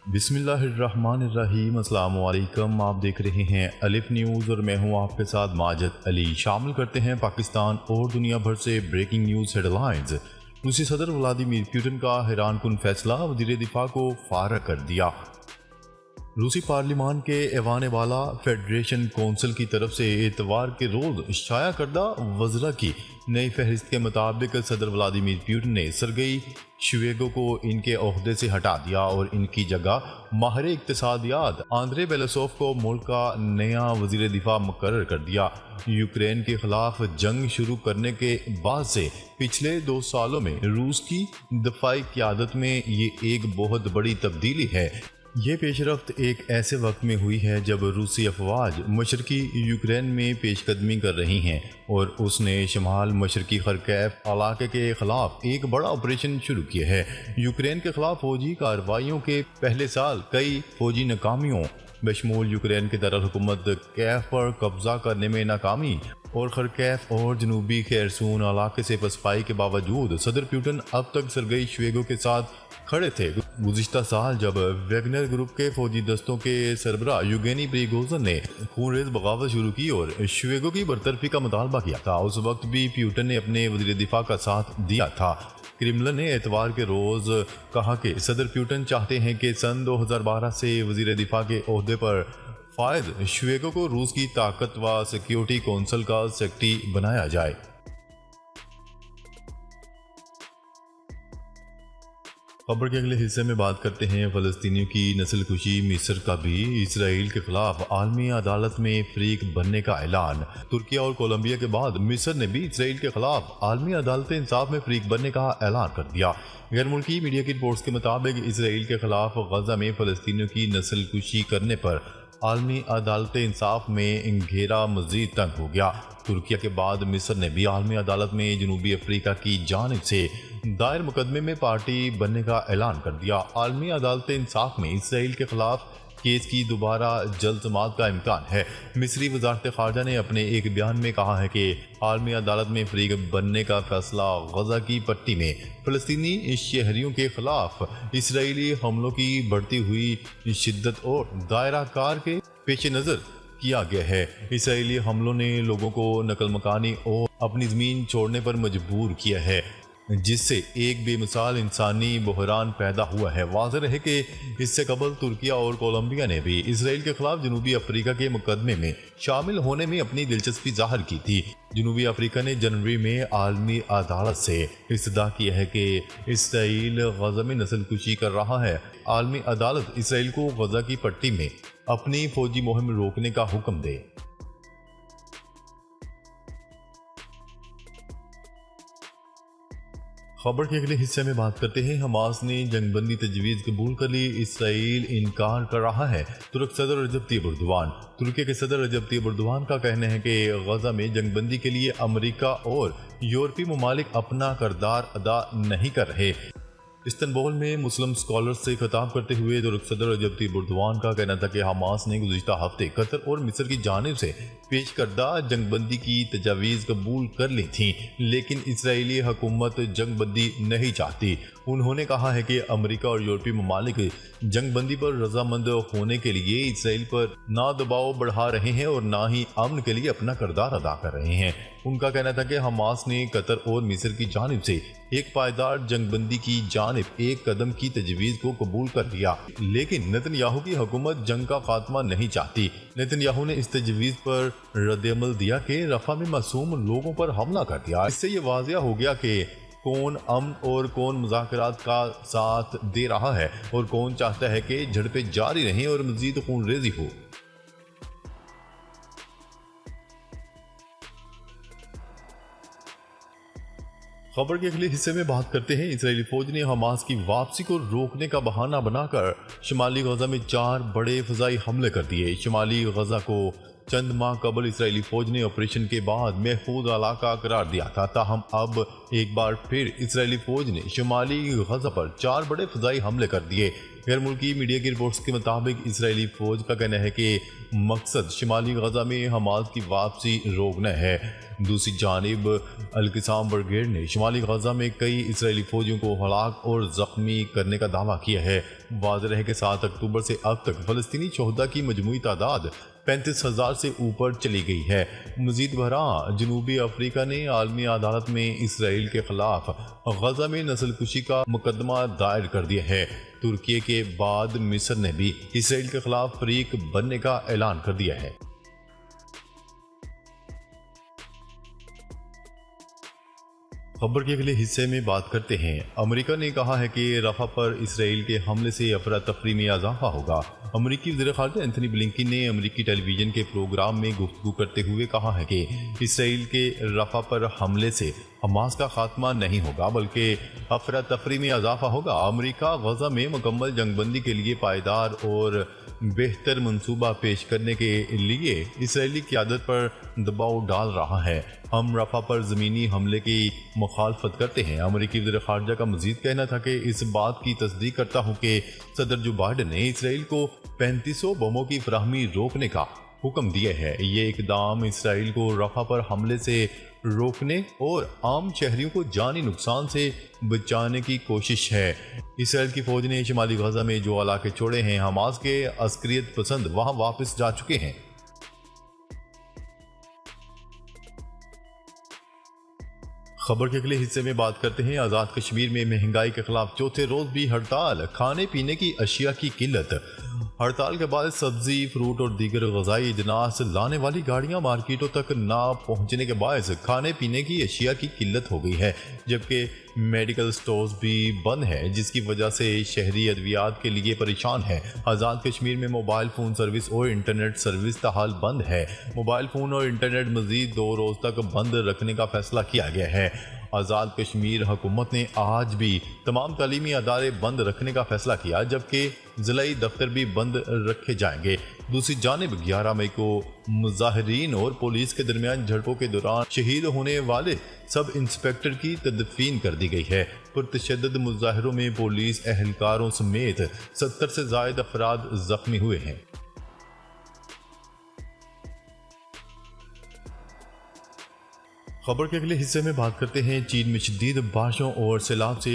बिस्मिल्लाहिर्रहमानिर्रहीम। अस्सलाम वालेकुम। आप देख रहे हैं अलिफ न्यूज़ और मैं हूं आपके साथ माजिद अली। शामिल करते हैं पाकिस्तान और दुनिया भर से ब्रेकिंग न्यूज़ हेडलाइंस। रूसी सदर व्लादिमीर पुतिन का हैरान कुन फैसला, वज़ीर दिफा को फारग कर दिया। रूसी पार्लिमान के ऐवान वाला फेडरेशन कौंसिल की तरफ से एतवार के रोज शाया करदा वज़रा की नई फहरिस्त के मुताबिक सदर व्लादिमीर पुतिन ने सरगेई शोइगु को इनके ओहदे से हटा दिया और इनकी जगह माहिर इक्तिसादियात आंद्रे बेलोसोव को मुल्क का नया वज़ीर दिफा मुकर्रर कर दिया। यूक्रेन के खिलाफ जंग शुरू करने के बाद से पिछले 2 सालों में रूस की दफाई क़यादत में ये एक बहुत बड़ी तब्दीली है। ये पेशरफ्त एक ऐसे वक्त में हुई है जब रूसी अफवाज मशरकी यूक्रेन में पेशकदमी कर रही हैं और उसने शमाल मशरकी खरकैफ इलाके के खिलाफ एक बड़ा ऑपरेशन शुरू किया है। यूक्रेन के खिलाफ फौजी कार्रवाइयों के पहले साल कई फौजी नाकामियों बशमूल यूक्रेन के दारुल-हुकूमत कैफ पर कब्जा करने में नाकामी और खरकैफ और जनूबी खेरसून इलाके से पसपाई के बावजूद सदर पुतिन अब तक सरगेई शोइगु के साथ खड़े थे। गुज़िश्ता साल जब वैगनर ग्रुप के फौजी दस्तों के सरबराह युगेनी प्रिगोजिन ने खूनरेज बगावत शुरू की और शोइगु की बरतरफी का मुतालबा किया था, उस वक्त भी पुतिन ने अपने वज़ीर दिफा का साथ दिया था। क्रेमलिन ने एतवार के रोज कहा कि सदर पुतिन चाहते हैं कि सन 2012 से वज़ीर दिफा के ओहदे पर फायद शोइगु को रूस की ताकत व सिक्योरिटी कौंसिल का सेक्रेटरी बनाया जाए। खबर के अगले हिस्से में बात करते हैं फ़लस्तीनियों की नस्ल कुशी। मिस्र का भी इसराइल के खिलाफ आलमी अदालत में फरीक बनने का ऐलान। तुर्किया और कोलंबिया के बाद मिस्र ने भी इसराइल के खिलाफ आलमी अदालत इंसाफ में फरीक बनने का ऐलान कर दिया। गैर मुल्की मीडिया की रिपोर्ट्स के मुताबिक इसराइल के खिलाफ गजा में फ़लस्तीनियों की नस्ल कुशी करने पर आलमी अदालत इंसाफ में घेरा मजीद तंग हो गया। तुर्किया के बाद मिस्र ने भी आलमी अदालत में जनूबी अफ्रीका की जानिब से दायर मुकदमे में पार्टी बनने का ऐलान कर दिया। आलमी अदालत इंसाफ में इसराइल के खिलाफ केस की दोबारा जल्द समाअत का इम्कान है। मिस्री वजारत खारजा ने अपने एक बयान में कहा है कि आलमी अदालत में फरीक बनने का फैसला गजा की पट्टी में फ़लस्तीनी शहरियों के खिलाफ इसराइली हमलों की बढ़ती हुई शिद्दत और दायरा कार के पेश नज़र किया गया है। इसराइली हमलों ने लोगों को नकल मकानी और अपनी ज़मीन छोड़ने पर मजबूर किया है, जिससे एक बेमिसाल इंसानी बहरान पैदा हुआ है। वाज़ेह है कि इससे कबल तुर्किया और कोलंबिया ने भी इसराइल के खिलाफ जनूबी अफ्रीका के मुकदमे में शामिल होने में अपनी दिलचस्पी जाहिर की थी। जनूबी अफ्रीका ने जनवरी में आलमी अदालत से इस्तदा किया है कि इसराइल गजा में नस्ल कुशी कर रहा है। आलमी अदालत इसराइल को गजा की पट्टी में अपनी फौजी मुहिम रोकने का हुक्म दे। खबर के अगले हिस्से में बात करते हैं। हमास ने जंगबंदी तजवीज़ कबूल कर ली, इसराइल इनकार कर रहा है। तुर्क सदर रजब तैयब एर्दोगान। तुर्की के सदर रजब तैयब एर्दोगान का कहना है कि गजा में जंगबंदी के लिए अमेरिका और यूरोपीय ममालिक अपना किरदार अदा नहीं कर रहे। इस्तांबुल में मुस्लिम स्कॉलर्स से खिताब करते हुए तुर्क सदर रजब तैयब एर्दोगान का कहना था कि हमास ने गुज़िश्ता हफ्ते कतर और मिस्र की जानिब से पेश करदा जंगबंदी की तजावीज़ कबूल कर ली थी, लेकिन इसराइली हुकूमत जंगबंदी नहीं चाहती। उन्होंने कहा है कि अमेरिका और यूरोपीय ममालिक जंगबंदी पर रजामंद होने के लिए इसराइल पर ना दबाव बढ़ा रहे हैं और ना ही अमन के लिए अपना किरदार अदा कर रहे हैं। उनका कहना था कि हमास ने कतर और मिस्र की जानिब से एक पायदार जंगबंदी की जानिब एक कदम की तजवीज़ को कबूल कर लिया, लेकिन नेतन्याहू की हुकूमत जंग का खात्मा नहीं चाहती। नेतन्याहू ने इस तजवीज़ पर रद्द-ए-अमल दिया कि रफा में मासूम लोगों पर हमला कर दिया। इससे ये वाज़ेह हो गया कि कौन अमन और कौन मुज़ाकरात का साथ दे रहा है और कौन चाहता है कि झड़पें जारी रहें और मज़ीद खूनरेज़ी हो। खबर के अगले हिस्से में बात करते हैं। इजरायली फौज ने हमास की वापसी को रोकने का बहाना बनाकर शुमाली गजा में 4 बड़े फ़ज़ाई हमले कर दिए। शुमाली गजा को चंद माह कबल इसराइली फौज ने ऑपरेशन के बाद महफूज इलाका करार दिया था। ताहम अब एक बार फिर इसराइली फौज ने शुमाली गजा पर 4 बड़े फजाई हमले कर दिए। गैर मुल्की मीडिया की रिपोर्ट्स के मुताबिक इसराइली फौज का कहना है कि मकसद शुमाली गजा में हमास की वापसी रोकना है। दूसरी जानिब अल-क़िसाम ब्रिगेड ने शुमाली गजा में कई इसराइली फौजियों को हलाक और जख्मी करने का दावा किया है। वाज़ेह है कि 7 अक्टूबर से अब तक फ़लस्तीनी शोहदा की मजमूई तादाद 35,000 से ऊपर चली गई है। मज़ीद बहरा जनूबी अफ्रीका ने आलमी अदालत में इसराइल के खिलाफ गजा में नस्लकुशी का मुकदमा दायर कर दिया है। तुर्की के बाद मिस्र ने भी इसराइल के खिलाफ फरीक बनने का ऐलान कर दिया है। खबर के अगले हिस्से में बात करते हैं। अमेरिका ने कहा है कि रफा पर इसराइल के हमले से अफरा तफरी में इजाफा होगा। अमेरिकी वज़ीर ख़ारिजा एंथनी ब्लिंकन ने अमेरिकी टेलीविज़न के प्रोग्राम में गुफ्तगू करते हुए कहा है कि इसराइल के रफा पर हमले से हमास का खात्मा नहीं होगा बल्कि अफरा तफरी में इजाफा होगा। अमेरिका गजा में मुकम्मल जंगबंदी के लिए पायदार और बेहतर मंसूबा पेश करने के लिए इसराइली क़यादत पर दबाव डाल रहा है। हम रफा पर ज़मीनी हमले की मुखालफत करते हैं। अमेरिकी वज़ीर ख़ारिजा का मज़ीद कहना था कि इस बात की तस्दीक करता हूँ कि सदर जो बाइडेन ने इसराइल को 3500 बमों की फराहमी रोकने का हुक्म दिया है। ये इकदाम इसराइल को रफा पर हमले से रोकने और आम शहरियों को जानी नुकसान से बचाने की कोशिश है। इसराइल की फौज ने शुमाली गजा में जो इलाके छोड़े हैं, हमास के अस्करियत पसंद वहां वापस जा चुके हैं। खबर के अगले हिस्से में बात करते हैं। आज़ाद कश्मीर में महंगाई के खिलाफ चौथे रोज भी हड़ताल, खाने पीने की अशिया की किल्लत। हड़ताल के बाद सब्जी, फ्रूट और दीगर ग़िज़ाई अजनास लाने वाली गाड़ियां मार्केटों तक ना पहुंचने के बायस खाने पीने की अशिया की किल्लत हो गई है, जबकि मेडिकल स्टोर्स भी बंद हैं, जिसकी वजह से शहरी अद्वियात के लिए परेशान है। आज़ाद कश्मीर में मोबाइल फ़ोन सर्विस और इंटरनेट सर्विस ताहाल बंद है। मोबाइल फ़ोन और इंटरनेट मज़ीद 2 रोज़ तक बंद रखने का फैसला किया गया है। आज़ाद कश्मीर हुकूमत ने आज भी तमाम तालीमी अदारे बंद रखने का फैसला किया, जबकि ज़िलाई दफ्तर भी बंद रखे जाएंगे। दूसरी जानिब 11 मई को मुजाहिरीन और पुलिस के दरमियान झड़पों के दौरान शहीद होने वाले सब इंस्पेक्टर की तदफीन कर दी गई है। पुरतशद्दद मुजाहिरों में पुलिस एहलकारों समेत 70 से ज़ायद अफराद जख्मी हुए हैं। खबर के अगले हिस्से में बात करते हैं। चीन में शदीद बारिशों और सैलाब से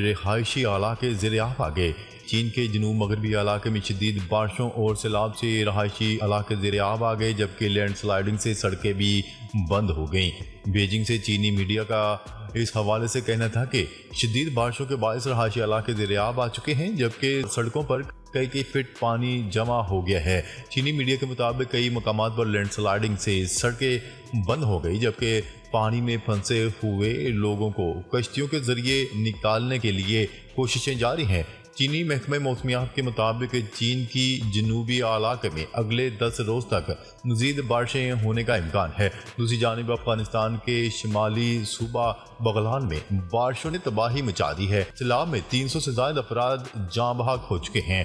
रिहायशी इलाके ज़ेर-ए-आफ़ आ गए। चीन के जनूब मगरबी इलाके में शदीद बारिशों और सैलाब से रहायशी इलाके ज़ेर-ए-आफ़ आ गए, जबकि लैंडस्लाइडिंग से सड़कें भी बंद हो गईं। बीजिंग से चीनी मीडिया का इस हवाले से कहना था कि शदीद बारिशों के बायस रहायशी इलाके ज़ेर-ए-आफ़ आ चुके हैं, जबकि सड़कों पर कई फीट पानी जमा हो गया है। चीनी मीडिया के मुताबिक कई मकामात पर लैंडस्लाइडिंग से सड़कें बंद हो गई, जबकि पानी में फंसे हुए लोगों को कश्तियों के जरिए निकालने के लिए कोशिशें जारी हैं। चीनी महकमे मौसमियात के मुताबिक चीन की जनूबी इलाके में अगले 10 रोज तक मज़ीद बारिशें होने का इम्कान है। दूसरी जानिब अफगानिस्तान के शुमाली सूबा बगलान में बारिशों ने तबाही मचा दी है। सैलाब में 300 से ज़्यादा अफराद जाँ बहक हो चुके हैं।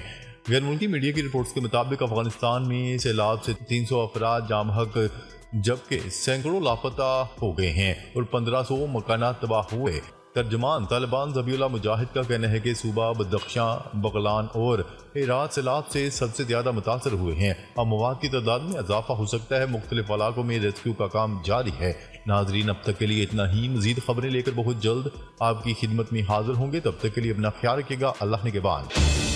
गैर मुल्की मीडिया की रिपोर्ट्स के मुताबिक अफगानिस्तान में सैलाब से 300 अफराद जाँ बहक, जबकि सैकड़ों लापता हो गए हैं और 1500 मकानात तबाह हुए। तर्जमान तालिबान ज़बीहुल्लाह मुजाहिद का कहना है कि सूबा बदख्शां, बगलान और हेरात सैलाब से सबसे ज़्यादा मुतासर हुए हैं। अमवात की तादाद में इजाफा हो सकता है। मुख्तलिफ इलाकों में रेस्क्यू का काम जारी है। नाजरीन, अब तक के लिए इतना ही। मज़ीद खबरें लेकर बहुत जल्द आपकी खिदमत में हाजिर होंगे। तब तक के लिए अपना ख्याल रखिएगा। अल्लाह ने के बाद।